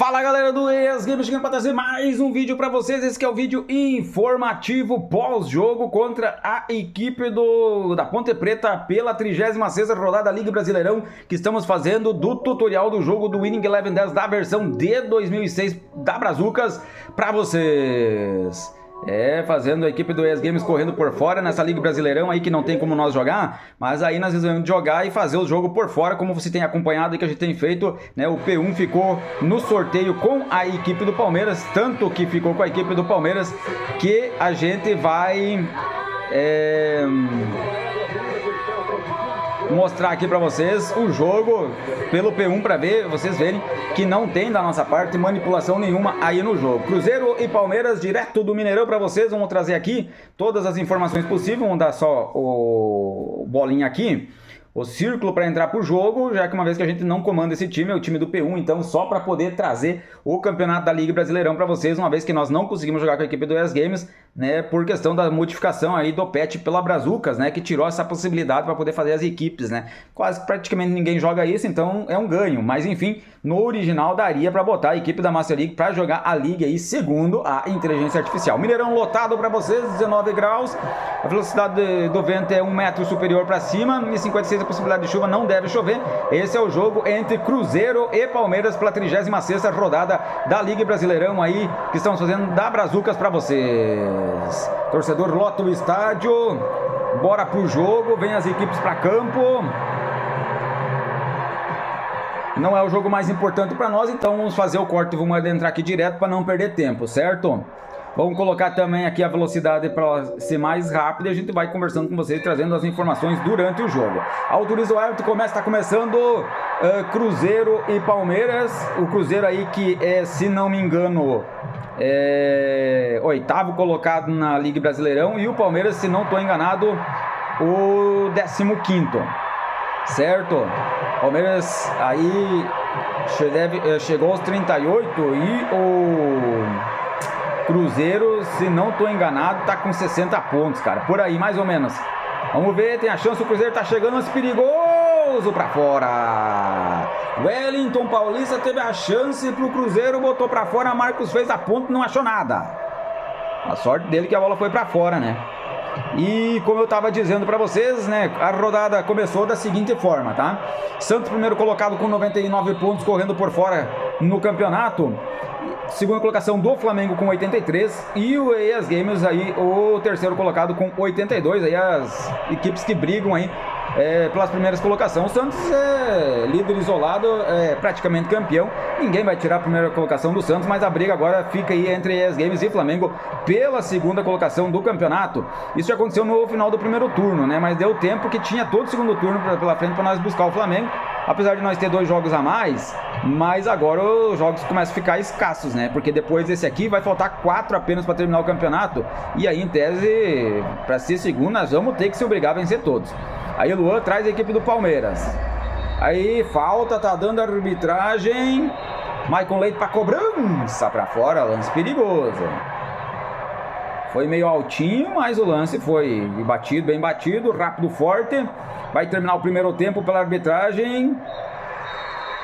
Fala galera do ES Games, chegando para trazer mais um vídeo para vocês. Esse que é o vídeo informativo pós-jogo contra a equipe da Ponte Preta pela 36ª rodada da Liga Brasileirão, que estamos fazendo do tutorial do jogo do Winning Eleven 10 da versão de 2006 da Brazucas para vocês. Fazendo a equipe do ES Games correndo por fora nessa Liga Brasileirão aí que não tem como nós jogar, mas aí nós resolvemos jogar e fazer o jogo por fora, como você tem acompanhado e que a gente tem feito, né? O P1 ficou no sorteio com a equipe do Palmeiras, tanto que ficou com a equipe do Palmeiras que a gente vai mostrar aqui pra vocês o jogo pelo P1 pra vocês verem que não tem da nossa parte manipulação nenhuma aí no jogo. Cruzeiro e Palmeiras direto do Mineirão pra vocês. Vamos trazer aqui todas as informações possíveis. Vamos dar só o bolinha aqui, o círculo para entrar pro jogo, já que uma vez que a gente não comanda esse time, é o time do P1, então só para poder trazer o campeonato da Liga Brasileirão para vocês, uma vez que nós não conseguimos jogar com a equipe do ES Games, né, por questão da modificação aí do patch pela Brazucas, né, que tirou essa possibilidade para poder fazer as equipes, né. Quase praticamente ninguém joga isso, então é um ganho, mas enfim, no original daria para botar a equipe da Master League para jogar a liga aí segundo a inteligência artificial. Mineirão lotado para vocês, 19 graus, a velocidade do vento é 1 metro superior para cima e 56 a possibilidade de chuva, não deve chover. Esse é o jogo entre Cruzeiro e Palmeiras pela 36ª rodada da Liga Brasileirão aí, que estamos fazendo da Brazucas para vocês. Torcedor lota o estádio, bora pro jogo, vem as equipes para campo. Não é o jogo mais importante para nós, então vamos fazer o corte e vamos adentrar aqui direto para não perder tempo, certo? Vamos colocar também aqui a velocidade para ser mais rápido e a gente vai conversando com vocês, trazendo as informações durante o jogo. Autoriza o árbitro, está começando Cruzeiro e Palmeiras. O Cruzeiro aí que é, se não me engano, oitavo colocado na Liga Brasileirão, e o Palmeiras, se não estou enganado, o 15º. Certo? Palmeiras aí chegou aos 38 e o Cruzeiro, se não estou enganado, tá com 60 pontos, cara. Por aí, mais ou menos. Vamos ver, tem a chance, o Cruzeiro tá chegando, esse perigoso pra fora. Wellington Paulista teve a chance pro Cruzeiro, botou pra fora, Marcos fez a ponta e não achou nada. A sorte dele que a bola foi pra fora, né? E como eu estava dizendo para vocês, né, a rodada começou da seguinte forma, tá? Santos primeiro colocado com 99 pontos, correndo por fora no campeonato. Segunda colocação do Flamengo com 83 e o ES Games aí o terceiro colocado com 82, aí as equipes que brigam aí pelas primeiras colocações. O Santos é líder isolado, é praticamente campeão, ninguém vai tirar a primeira colocação do Santos, mas a briga agora fica aí entre ES Games e Flamengo pela segunda colocação do campeonato. Isso já aconteceu no final do primeiro turno, né, mas deu tempo que tinha todo o segundo turno pela frente para nós buscar o Flamengo, apesar de nós ter 2 jogos a mais, mas agora os jogos começam a ficar escassos, né, porque depois desse aqui vai faltar 4 apenas para terminar o campeonato, e aí em tese, para ser segundo, nós vamos ter que se obrigar a vencer todos. Aí o Luan traz a equipe do Palmeiras. Aí falta, tá dando a arbitragem. Maicon Leite para cobrança para fora, lance perigoso. Foi meio altinho, mas o lance foi batido, bem batido, rápido, forte. Vai terminar o primeiro tempo pela arbitragem.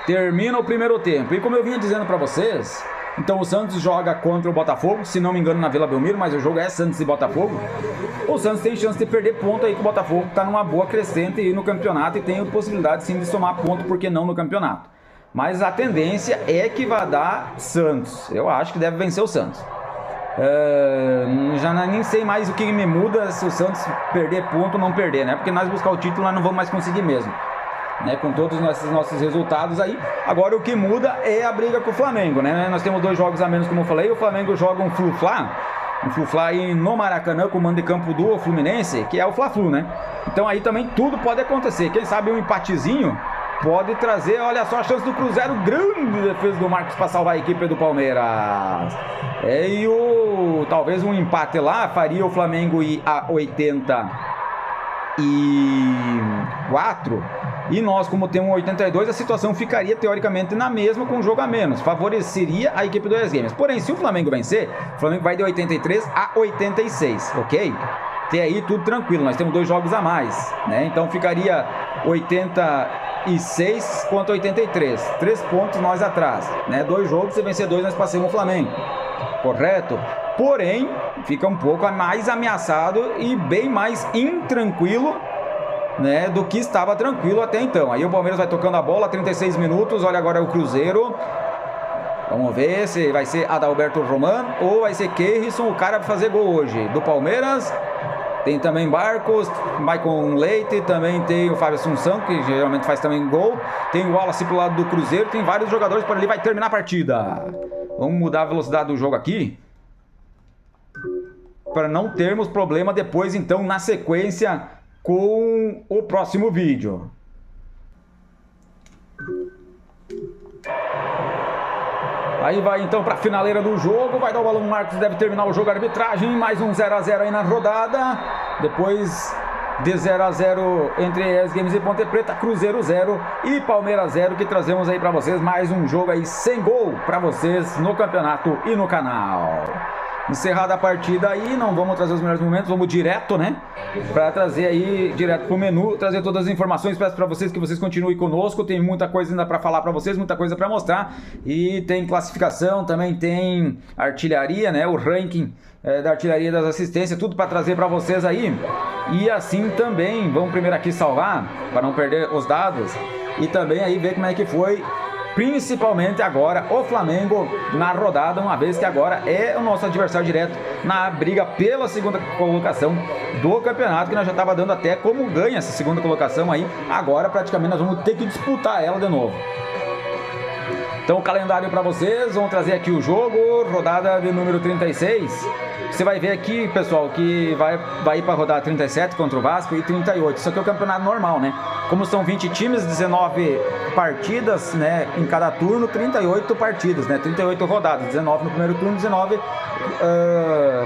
Termina o primeiro tempo. E como eu vinha dizendo para vocês, então o Santos joga contra o Botafogo, se não me engano na Vila Belmiro, mas o jogo é Santos e Botafogo. O Santos tem chance de perder ponto aí, que o Botafogo está numa boa crescente aí no campeonato e tem possibilidade sim de somar ponto, porque não no campeonato. Mas a tendência é que vai dar Santos. Eu acho que deve vencer o Santos. Já nem sei mais o que me muda se o Santos perder ponto ou não perder, né? Porque nós buscar o título nós não vamos mais conseguir mesmo, né, com todos esses nossos resultados aí. Agora o que muda é a briga com o Flamengo, né? Nós temos 2 jogos a menos, como eu falei. O Flamengo joga um Flu-Fla aí no Maracanã com o mando de campo do Fluminense, que é o Fla-Flu, né? Então aí também tudo pode acontecer. Quem sabe um empatezinho pode trazer, olha só a chance do Cruzeiro, grande defesa do Marcos para salvar a equipe do Palmeiras. E talvez um empate lá faria o Flamengo ir a 84 e nós, como temos 82, a situação ficaria teoricamente na mesma com um jogo a menos, favoreceria a equipe do ES Games. Porém, se o Flamengo vencer, o Flamengo vai de 83 a 86, ok? Até aí tudo tranquilo, nós temos 2 jogos a mais, né? Então ficaria 80 86 contra 83. 3 pontos nós atrás, né? 2 jogos, se vencer 2, nós passamos o Flamengo. Correto? Porém, fica um pouco mais ameaçado e bem mais intranquilo, né, do que estava tranquilo até então. Aí o Palmeiras vai tocando a bola, 36 minutos, olha agora o Cruzeiro. Vamos ver se vai ser Adalberto Román ou vai ser Keirson, o cara vai fazer gol hoje. Do Palmeiras, tem também Barcos, Maicon Leite, também tem o Fábio Assunção, que geralmente faz também gol. Tem o Wallace pro lado do Cruzeiro, tem vários jogadores por ali, vai terminar a partida. Vamos mudar a velocidade do jogo aqui, para não termos problema depois, então, na sequência, com o próximo vídeo. Aí vai então para a finaleira do jogo, vai dar o balão, Marcos deve terminar o jogo, a arbitragem, mais um 0 a 0 aí na rodada, depois de 0 a 0 entre ES Games e Ponte Preta, Cruzeiro 0 e Palmeiras 0, que trazemos aí para vocês mais um jogo aí sem gol para vocês no campeonato e no canal. Encerrada a partida aí, não vamos trazer os melhores momentos, vamos direto, né, para trazer aí, direto pro menu, trazer todas as informações. Peço para vocês que vocês continuem conosco, tem muita coisa ainda para falar para vocês, muita coisa para mostrar, e tem classificação, também tem artilharia, né, o ranking da artilharia, das assistências, tudo para trazer para vocês aí. E assim também, vamos primeiro aqui salvar, para não perder os dados, e também aí ver como é que foi, principalmente agora, o Flamengo na rodada, uma vez que agora é o nosso adversário direto na briga pela segunda colocação do campeonato, que nós já estava dando até como ganha essa segunda colocação aí. Agora praticamente nós vamos ter que disputar ela de novo. Então o calendário para vocês, vamos trazer aqui o jogo, rodada de número 36. Você vai ver aqui, pessoal, que vai ir para rodar 37 contra o Vasco e 38. Isso aqui é o campeonato normal, né? Como são 20 times, 19 partidas, né, em cada turno, 38 partidas, né? 38 rodadas, 19 no primeiro turno, 19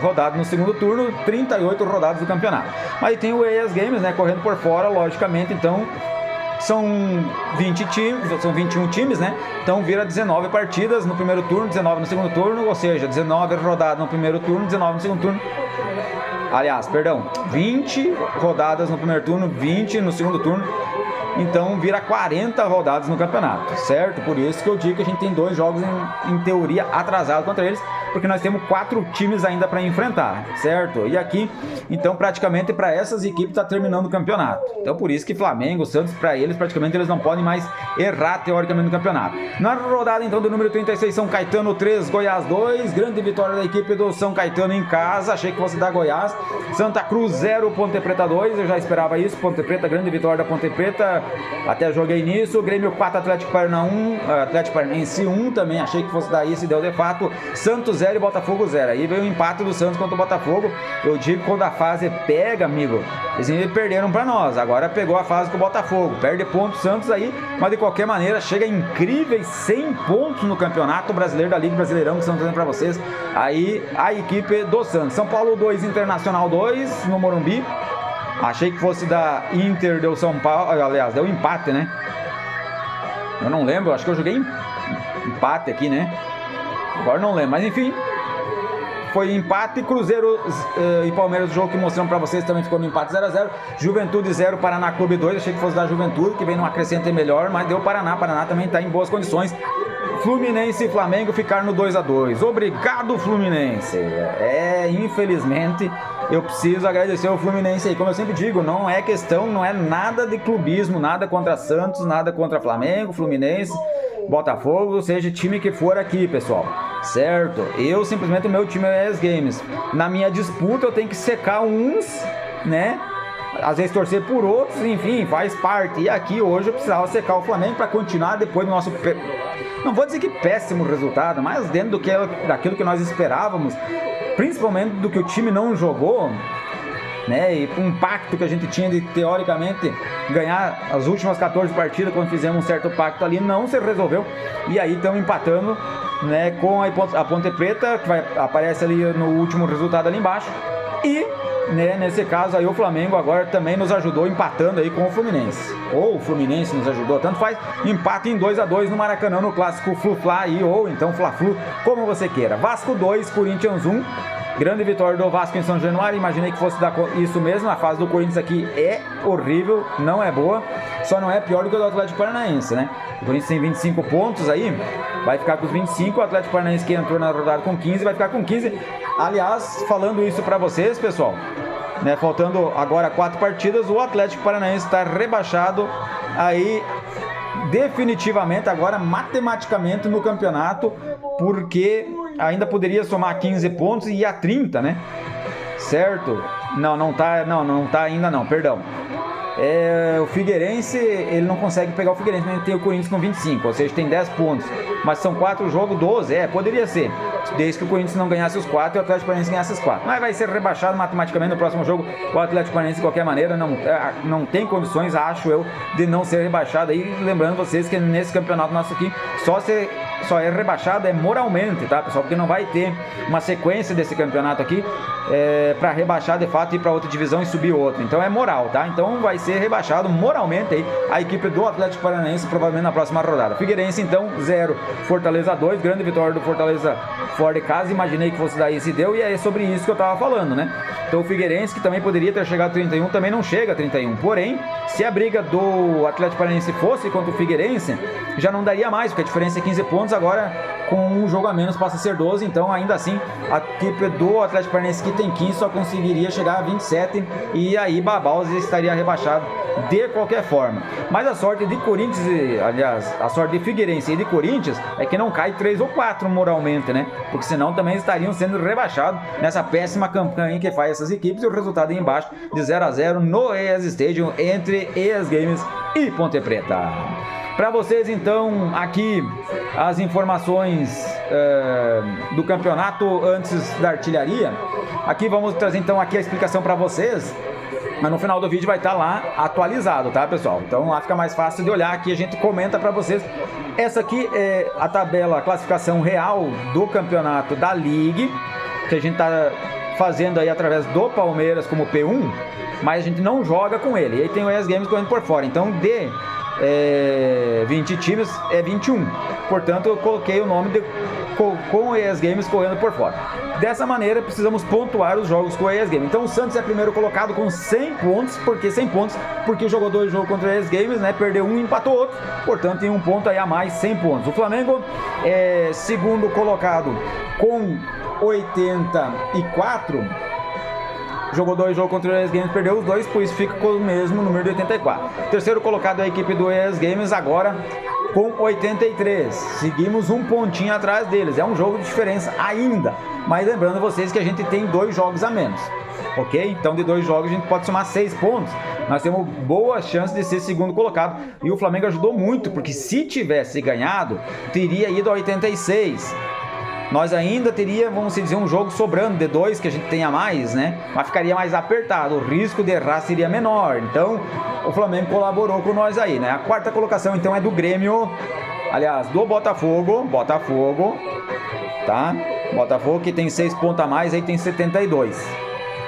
rodadas no segundo turno, 38 rodadas do campeonato. Mas tem o ES Games, né, correndo por fora, logicamente, então são 20 times, são 21 times, né? Então vira 19 partidas no primeiro turno, 19 no segundo turno, ou seja, 19 rodadas no primeiro turno, 19 no segundo turno. Aliás, perdão, 20 rodadas no primeiro turno, 20 no segundo turno. Então vira 40 rodadas no campeonato, certo? Por isso que eu digo que a gente tem 2 jogos em teoria atrasados contra eles, porque nós temos 4 times ainda para enfrentar, certo? E aqui, então praticamente para essas equipes está terminando o campeonato. Então por isso que Flamengo, Santos, para eles praticamente eles não podem mais errar teoricamente no campeonato. Na rodada então do número 36, São Caetano 3, Goiás 2, grande vitória da equipe do São Caetano em casa, achei que fosse da Goiás. Santa Cruz 0, Ponte Preta 2, eu já esperava isso, Ponte Preta, grande vitória da Ponte Preta, até joguei nisso. Grêmio 4, Atlético Paranaense 1, Atlético Paranaense 1, também achei que fosse daí, se deu de fato. Santos 0 e Botafogo 0, aí veio o empate do Santos contra o Botafogo. Eu digo que quando a fase pega, amigo, eles perderam pra nós, agora pegou a fase com o Botafogo, perde pontos Santos aí, mas de qualquer maneira chega a incríveis 100 pontos no campeonato brasileiro da Liga Brasileirão, que estão trazendo pra vocês aí a equipe do Santos. São Paulo 2, Internacional 2 no Morumbi. Achei que fosse da Inter, deu São Paulo, aliás, deu empate, né? Eu não lembro, acho que eu joguei empate aqui, né? Agora não lembro, mas enfim, foi empate. Cruzeiro e Palmeiras, o jogo que mostramos pra vocês, também ficou no empate 0 a 0. Juventude 0, Paraná Clube 2, achei que fosse da Juventude, que vem numa crescente melhor, mas deu Paraná. Paraná também tá em boas condições. Fluminense e Flamengo ficaram no 2 a 2. Obrigado, Fluminense. Infelizmente eu preciso agradecer ao Fluminense aí. Como eu sempre digo, não é questão, não é nada de clubismo, nada contra Santos, nada contra Flamengo, Fluminense, Botafogo, seja time que for aqui, pessoal, certo? Eu simplesmente, o meu time é ES Games. Na minha disputa eu tenho que secar uns, né? Às vezes torcer por outros, enfim, faz parte. E aqui hoje eu precisava secar o Flamengo para continuar depois do nosso, não vou dizer que péssimo resultado, mas dentro daquilo que nós esperávamos, principalmente do que o time não jogou, né? E um pacto que a gente tinha de teoricamente ganhar as últimas 14 partidas, quando fizemos um certo pacto ali, não se resolveu. E aí estamos empatando, né, com a Ponte Preta, que aparece ali no último resultado ali embaixo. E, né, nesse caso aí o Flamengo agora também nos ajudou empatando aí com o Fluminense. Ou o Fluminense nos ajudou, tanto faz. Empate em 2 a 2 no Maracanã, no clássico Flu-Fla aí, ou então Fla-Flu, como você queira. Vasco 2, Corinthians 1. Grande vitória do Vasco em São Januário. Imaginei que fosse dar isso mesmo. A fase do Corinthians aqui é horrível, não é boa. só não é pior do que o do Atlético Paranaense, né? O Corinthians tem 25 pontos aí, vai ficar com os 25, o Atlético Paranaense que entrou na rodada com 15, vai ficar com 15. Aliás, falando isso pra vocês, pessoal, né, faltando agora 4 partidas, o Atlético Paranaense está rebaixado aí definitivamente, agora matematicamente no campeonato, porque ainda poderia somar 15 pontos e ir a 30, né? Certo? Não tá ainda não, perdão. O Figueirense, ele não consegue pegar o Figueirense, mas tem o Corinthians com 25, ou seja, tem 10 pontos. Mas são 4 jogos, 12, poderia ser. Desde que o Corinthians não ganhasse os 4 e o Atlético Paranaense ganhasse os 4. Mas vai ser rebaixado matematicamente no próximo jogo. O Atlético Paranaense, de qualquer maneira, não tem condições, acho eu, de não ser rebaixado. E lembrando vocês que nesse campeonato nosso aqui, só é rebaixado moralmente, tá, pessoal? Porque não vai ter uma sequência desse campeonato aqui para rebaixar de fato e ir para outra divisão e subir outra. Então é moral, tá? Então vai ser rebaixado moralmente aí a equipe do Atlético Paranaense, provavelmente na próxima rodada. Figueirense, então, 0, Fortaleza 2, grande vitória do Fortaleza fora de casa. Imaginei que fosse daí, se deu, e é sobre isso que eu tava falando, né? Então o Figueirense, que também poderia ter chegado a 31, também não chega a 31. Porém, se a briga do Atlético Paranaense fosse contra o Figueirense, já não daria mais, porque a diferença é 15 pontos, agora com um jogo a menos passa a ser 12, então ainda assim a equipe do Atlético Paranaense, que tem 15, só conseguiria chegar a 27, e aí Babaus estaria rebaixado de qualquer forma. Mas a sorte de Corinthians, aliás, a sorte de Figueirense e de Corinthians é que não cai 3 ou 4 moralmente, né? Porque senão também estariam sendo rebaixados nessa péssima campanha que faz essas equipes, e o resultado aí embaixo de 0-0 no EAS Stadium entre EAS Games e Ponte Preta. Para vocês, então, aqui as informações do campeonato antes da artilharia. Aqui vamos trazer então aqui a explicação para vocês, mas no final do vídeo vai estar lá atualizado, tá, pessoal? Então lá fica mais fácil de olhar, aqui a gente comenta para vocês. Essa aqui é a tabela, a classificação real do campeonato da Ligue, que a gente tá fazendo aí através do Palmeiras como P1, mas a gente não joga com ele. E aí tem o EAS Games correndo por fora, então de 20 times é 21, portanto eu coloquei o nome com o EAS Games correndo por fora. Dessa maneira precisamos pontuar os jogos com o EAS Games. Então o Santos é primeiro colocado com 100 pontos, porque jogou 2 jogos contra o EAS Games, né? Perdeu um e empatou outro, portanto tem um ponto aí a mais, 100 pontos. O Flamengo é segundo colocado com 84, jogou 2 jogos contra o EAS Games, perdeu os 2, por isso fica com o mesmo número de 84. Terceiro colocado é a equipe do EAS Games, agora com 83. Seguimos um pontinho atrás deles. É um jogo de diferença ainda, mas lembrando vocês que a gente tem 2 jogos a menos, ok? Então de 2 jogos a gente pode somar 6 pontos. Nós temos boa chance de ser segundo colocado. E o Flamengo ajudou muito, porque se tivesse ganhado, teria ido a 86. Nós ainda teríamos, vamos dizer, um jogo sobrando de 2 que a gente tenha mais, né? Mas ficaria mais apertado, o risco de errar seria menor. Então, o Flamengo colaborou com nós aí, né? A quarta colocação, então, é do Grêmio, aliás, do Botafogo, tá? Botafogo que tem 6 pontos a mais, aí tem 72.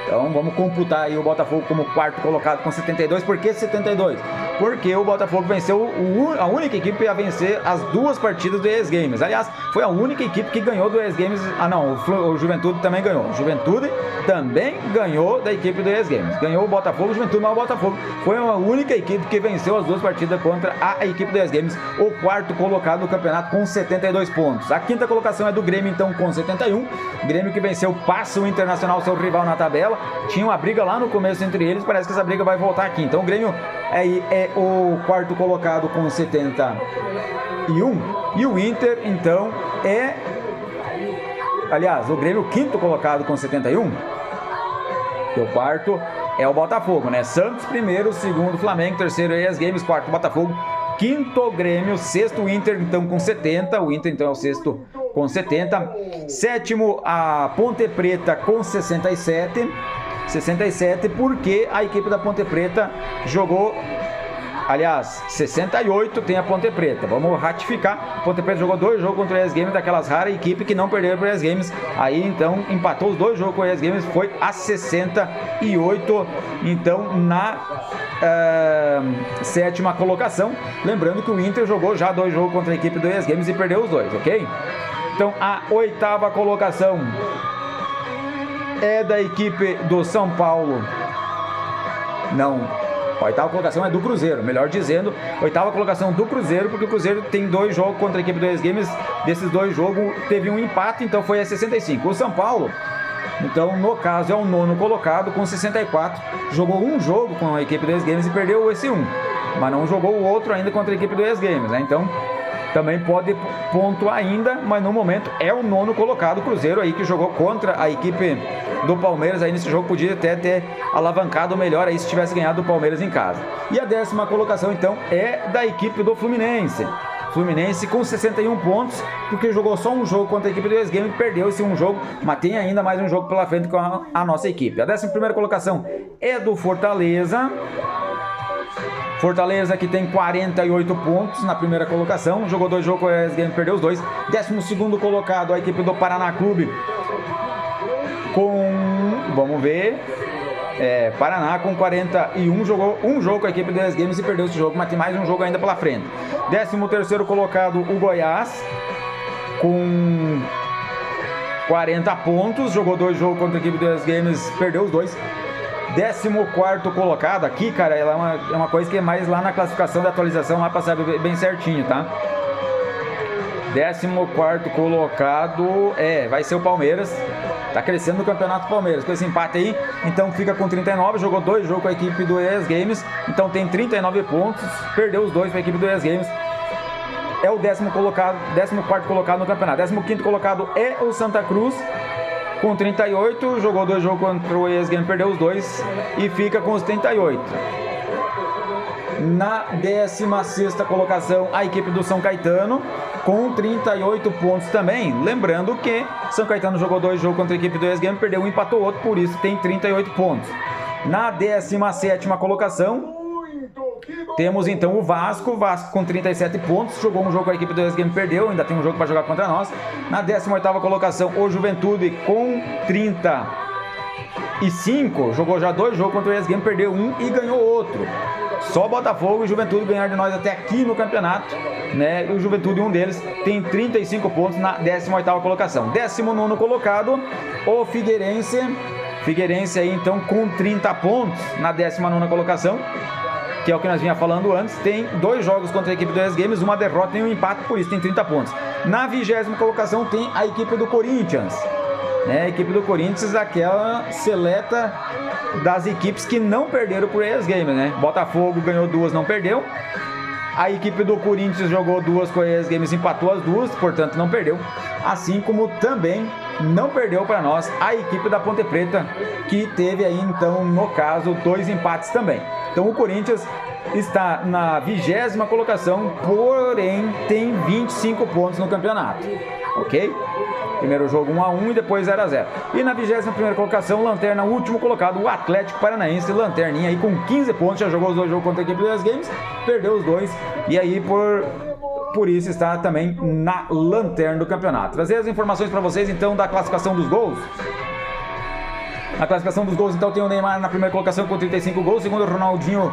Então, vamos computar aí o Botafogo como quarto colocado com 72. Por que 72? Porque o Botafogo venceu a única equipe a vencer as 2 partidas do EAS Games. Aliás, foi a única equipe que ganhou do EAS Games. Ah não, o Juventude também ganhou. O Juventude também ganhou da equipe do EAS Games. Ganhou o Botafogo, o Juventude, mas o Botafogo foi a única equipe que venceu as 2 partidas contra a equipe do EAS Games. O quarto colocado do campeonato com 72 pontos. A quinta colocação é do Grêmio, então, com 71. Grêmio que venceu, passa o Internacional, seu rival na tabela. Tinha uma briga lá no começo entre eles, parece que essa briga vai voltar aqui. Então o Grêmio é o quarto colocado com 71. E o Inter, então, aliás, o Grêmio quinto colocado com 71. E o quarto é o Botafogo, né? Santos primeiro, segundo Flamengo, terceiro EAS Games, quarto Botafogo, quinto Grêmio, sexto Inter, então com 70. O Inter, então, é o sexto com 70. Sétimo, a Ponte Preta com 67, porque a equipe da Ponte Preta jogou, aliás, 68 tem a Ponte Preta. Vamos ratificar. A Ponte Preta jogou 2 jogos contra o EAS Games, daquelas raras equipes que não perderam para o EAS Games. Aí então empatou os 2 jogos com o EAS Games, foi a 68. Então na sétima colocação. Lembrando que o Inter jogou já 2 jogos contra a equipe do EAS Games e perdeu os 2, ok? Então a oitava colocação é da equipe do São Paulo. Não, A oitava colocação é do Cruzeiro, melhor dizendo, oitava colocação do Cruzeiro, porque o Cruzeiro tem 2 jogos contra a equipe do ES Games, desses 2 jogos teve um empate, então foi a 65. O São Paulo, então no caso é o 9º colocado com 64, jogou um jogo com a equipe do ES Games e perdeu esse um, mas não jogou o outro ainda contra a equipe do ES Games, né? Então também pode pontuar ainda, mas no momento é o 9º colocado, o Cruzeiro aí que jogou contra a equipe do Palmeiras, aí nesse jogo podia até ter alavancado melhor aí se tivesse ganhado do Palmeiras em casa. E a 10ª colocação então é da equipe do Fluminense. Fluminense com 61 pontos, porque jogou só um jogo contra a equipe do ES Games, perdeu esse um jogo, mas tem ainda mais um jogo pela frente com a nossa equipe. A 11ª colocação é do Fortaleza. Fortaleza que tem 48 pontos na primeira colocação, jogou 2 jogos com a ES Games, perdeu os 2. 12º colocado a equipe do Paraná Clube com, vamos ver, Paraná com 41, jogou um jogo com a equipe do ES Games e perdeu esse jogo, mas tem mais um jogo ainda pela frente. 13º colocado o Goiás com 40 pontos, jogou 2 jogos contra a equipe do ES Games, perdeu os 2. 14º colocado aqui, cara, ela é uma coisa que é mais lá na classificação da atualização, lá para saber bem certinho, tá? 14º colocado vai ser o Palmeiras. Tá crescendo no Campeonato Palmeiras com esse empate aí, então fica com 39, jogou 2 jogos com a equipe do ES Games, então tem 39 pontos, perdeu os 2 para a equipe do ES Games. É o 14º colocado no campeonato. 15º colocado é o Santa Cruz com 38, jogou 2 jogos contra o ES Games, perdeu os 2 e fica com os 38. Na 16ª colocação, a equipe do São Caetano com 38 pontos também. Lembrando que São Caetano jogou 2 jogos contra a equipe do ES Games, perdeu um, empatou outro, por isso tem 38 pontos. Na 17ª colocação, temos então o Vasco com 37 pontos, jogou um jogo com a equipe do ES Games, perdeu, ainda tem um jogo para jogar contra nós. Na 18ª colocação, o Juventude com 35, jogou já 2 jogos contra o ES Games, perdeu um e ganhou outro. Só Botafogo e Juventude ganharam de nós até aqui no campeonato, né? E o Juventude, um deles, tem 35 pontos na 18ª colocação. 19º colocado, o Figueirense. Figueirense aí então com 30 pontos na 19ª colocação, que é o que nós vinha falando antes. Tem 2 jogos contra a equipe do ES Games, uma derrota e um empate, por isso tem 30 pontos. Na 20ª colocação tem a equipe do Corinthians, né? A equipe do Corinthians, aquela seleta das equipes que não perderam por ES Games, né? Botafogo ganhou 2, não perdeu. A equipe do Corinthians jogou 2 com a ES Games, empatou as 2, portanto não perdeu. Assim como também não perdeu para nós a equipe da Ponte Preta, que teve aí então, no caso, 2 empates também. Então o Corinthians está na 20ª colocação, porém tem 25 pontos no campeonato, ok? Primeiro jogo 1-1 e depois 0-0. E na 21ª colocação, lanterna, último colocado, o Atlético Paranaense, lanterninha aí com 15 pontos, já jogou os 2 jogos contra a equipe do ES Games, perdeu os 2, e aí por isso está também na lanterna do campeonato. Trazer as informações para vocês então da classificação dos gols. Na classificação dos gols, então, tem o Neymar na primeira colocação com 35 gols, segundo o Ronaldinho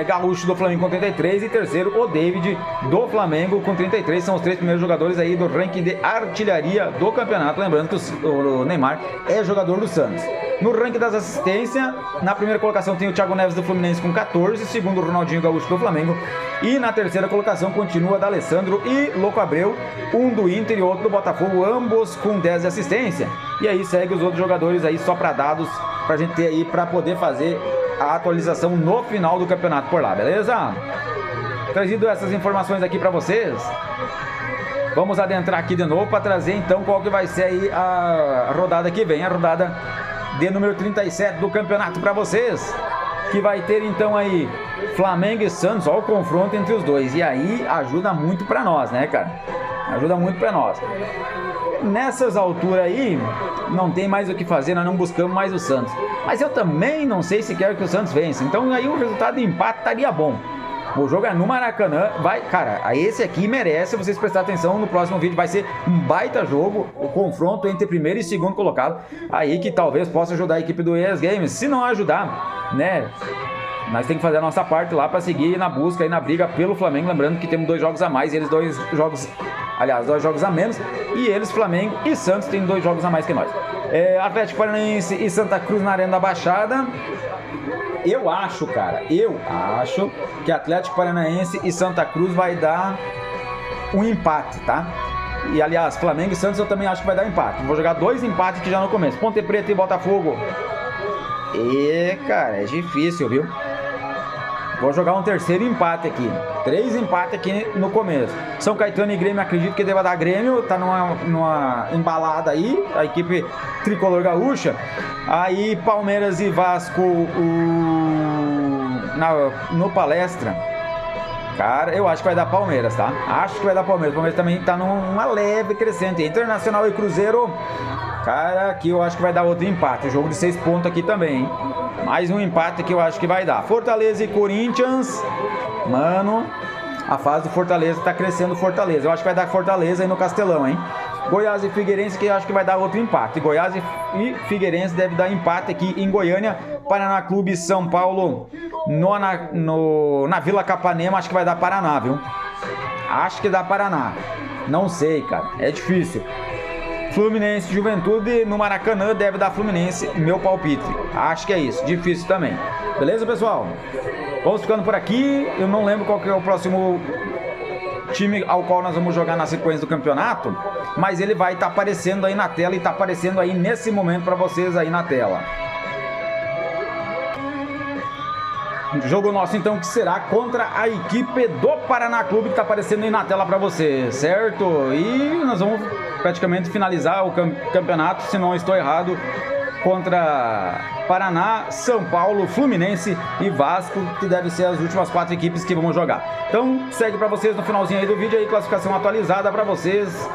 Gaúcho do Flamengo com 33 e terceiro o David do Flamengo com 33. São os 3 primeiros jogadores aí do ranking de artilharia do campeonato. Lembrando que o Neymar é jogador do Santos. No ranking das assistências, na primeira colocação tem o Thiago Neves do Fluminense com 14, segundo o Ronaldinho Gaúcho do Flamengo. E na terceira colocação continua D'Alessandro e Louco Abreu, um do Inter e outro do Botafogo, ambos com 10 de assistência. E aí segue os outros jogadores aí só para dados, pra gente ter aí para poder fazer a atualização no final do campeonato por lá, beleza? Trazido essas informações aqui para vocês, vamos adentrar aqui de novo para trazer então qual que vai ser aí a rodada que vem, a rodada de número 37 do campeonato para vocês, que vai ter então aí Flamengo e Santos, ó, o confronto entre os dois, e aí ajuda muito para nós, né, cara? Ajuda muito para nós. Nessas alturas aí, não tem mais o que fazer, nós não buscamos mais o Santos. Mas eu também não sei se quero que o Santos vença, então aí o resultado de empate estaria bom. O jogo é no Maracanã, cara, esse aqui merece vocês prestar atenção no próximo vídeo, vai ser um baita jogo, o confronto entre primeiro e segundo colocado, aí que talvez possa ajudar a equipe do ES Games. Se não ajudar, né, nós temos que fazer a nossa parte lá para seguir na busca e na briga pelo Flamengo, lembrando que temos 2 jogos a mais, eles 2 jogos a menos, e eles, Flamengo e Santos, têm 2 jogos a mais que nós. Atlético Paranaense e Santa Cruz na Arena da Baixada. Eu acho, cara, que Atlético Paranaense e Santa Cruz vai dar um empate, tá? E aliás, Flamengo e Santos eu também acho que vai dar empate. Vou jogar 2 empates aqui já no começo. Ponte Preta e Botafogo. Cara, é difícil, viu? Vou jogar um terceiro empate aqui. 3 empates aqui no começo. São Caetano e Grêmio, acredito que deva dar Grêmio. Tá numa embalada aí, a equipe tricolor gaúcha. Aí Palmeiras e Vasco no Palestra. Cara, eu acho que vai dar Palmeiras, tá? Acho que vai dar Palmeiras. O Palmeiras também tá numa leve crescente. Internacional e Cruzeiro. Cara, aqui eu acho que vai dar outro empate. Jogo de 6 pontos aqui também, hein? Mais um empate que eu acho que vai dar. Fortaleza e Corinthians. Mano, a fase do Fortaleza tá crescendo. Fortaleza. Eu acho que vai dar Fortaleza aí no Castelão, hein? Goiás e Figueirense, que eu acho que vai dar outro empate. Goiás e Figueirense deve dar empate aqui em Goiânia. Paraná Clube São Paulo na Vila Capanema, acho que vai dar Paraná, viu? Acho que dá Paraná. Não sei, cara. É difícil. Fluminense Juventude no Maracanã deve dar Fluminense, meu palpite. Acho que é isso. Difícil também. Beleza, pessoal? Vamos ficando por aqui. Eu não lembro qual que é o próximo time ao qual nós vamos jogar na sequência do campeonato, mas ele vai estar aparecendo aí na tela e está aparecendo aí nesse momento para vocês aí na tela. Jogo nosso então que será contra a equipe do Paraná Clube, que está aparecendo aí na tela para você, certo? E nós vamos praticamente finalizar o campeonato, se não estou errado, contra Paraná, São Paulo, Fluminense e Vasco, que devem ser as últimas 4 equipes que vamos jogar. Então segue para vocês no finalzinho aí do vídeo aí, classificação atualizada para vocês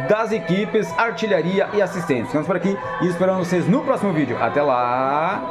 das equipes, artilharia e assistentes. Ficamos por aqui e esperando vocês no próximo vídeo. Até lá!